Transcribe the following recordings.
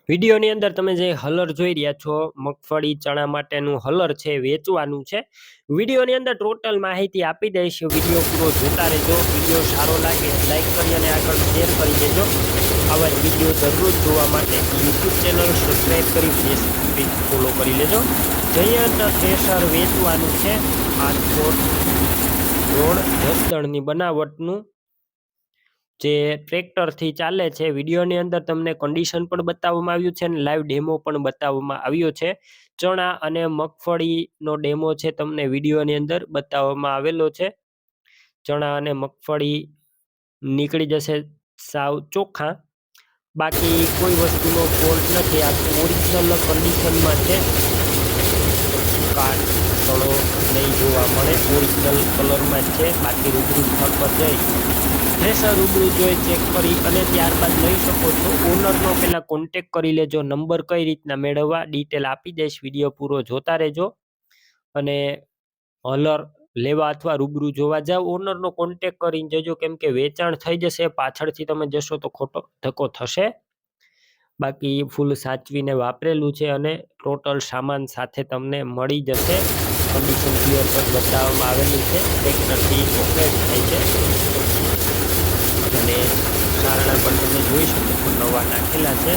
વિડીયોની અંદર તમે જે હલર જોઈ રહ્યા છો, મગફળી ચણા માટેનું હલર છે, વેચવાનું છે. વિડીયોની અંદર ટોટલ માહિતી આપી દઈશ. વિડીયો પૂરો જોતા રહેજો. વિડીયો સારો લાગે લાઈક કરી અને આગળ શેર કરી દેજો. આવા જ વિડીયો દરરોજ જોવા માટે યુટ્યુબ ચેનલ સબસ્ક્રાઈબ કરી ફેસબુક પેજ ફોલો કરી લેજો. જયંત થ્રેશર વેચવાનું છે. રાજકોટ રોડ જસદણની બનાવટનું જે ટ્રેક્ટરથી ચાલે છે. વિડીયોની અંદર તમને કન્ડિશન પણ બતાવવામાં આવ્યું છે અને લાઈવ ડેમો પણ બતાવવામાં આવ્યો છે. ચણા અને મગફળીનો ડેમો છે તમને વિડીયોની અંદર બતાવવામાં આવેલો છે. ચણા અને મગફળી નીકળી જશે સાવ ચોખ્ખા. બાકી કોઈ વસ્તુનો ફોલ્ટ નથી. આ ઓરિજિનલ કન્ડિશનમાં છે. કાટ સડો નહીં જોવા મળે, ઓરિજિનલ કલરમાં જ છે. બાકી રૂબરૂ સ્થળ પર જઈ થ્રેશર રૂબરૂ જોઈ ચેક કરી અને ત્યારબાદ લઈ શકો છો. ઓનરનો પહેલાં કોન્ટેક કરી લેજો. નંબર કઈ રીતના મેળવવા ડિટેલ આપી દઈશ. વિડીયો પૂરો જોતા રહેજો. અને હલર લેવા અથવા રૂબરૂ જોવા જાવ, ઓનરનો કોન્ટેક કરીને જજો, કેમ કે વેચાણ થઈ જશે. પાછળથી તમે જશો તો ખોટો ધક્કો થશે. બાકી ફૂલ સાચવીને વાપરેલું છે અને ટોટલ સામાન સાથે તમને મળી જશે. કન્ડિશન ક્લિયર પર બતાવવામાં આવેલું છે. ટ્રેક્ટરથી ઓપરેટ થાય છે અને સારણા પણ તમે જોઈ શકો છો નવા નાખેલા છે.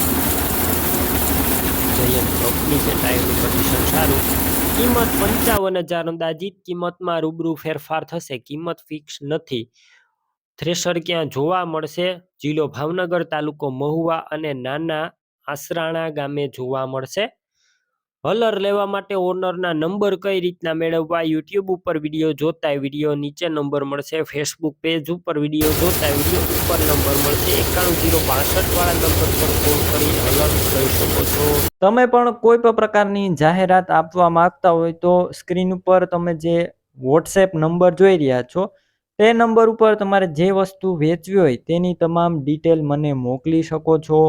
જયંત કંપની છે. ટાયરનું કન્ડિશન સારું. કિંમત 55,000 અંદાજિત કિંમતમાં રૂબરૂ ફેરફાર થશે. કિંમત ફિક્સ નથી. થ્રેશર ક્યાં જોવા મળશે? જિલ્લો ભાવનગર, તાલુકો મહુવા અને નાના આસરાણા ગામે જોવા મળશે. હલર લેવા માટે ઓનરના નંબર કઈ રીતના મેળવવા? યુટ્યુબ ઉપર વિડીયો જોતા વિડીયો નીચે નંબર મળશે. ફેસબુક પેજ ઉપર વિડીયો જોતા વિડીયો ઉપર નંબર મળશે. 91 062 વાળા નંબર પર કોલ કરી હલર લઈ શકો છો. તમે પણ કોઈ પણ પ્રકારની જાહેરાત આપવા માંગતા હોય તો સ્ક્રીન ઉપર તમે જે વોટ્સએપ નંબર જોઈ રહ્યા છો તે નંબર ઉપર તમારે જે વસ્તુ વેચવી હોય તેની તમામ ડિટેલ મને મોકલી શકો છો.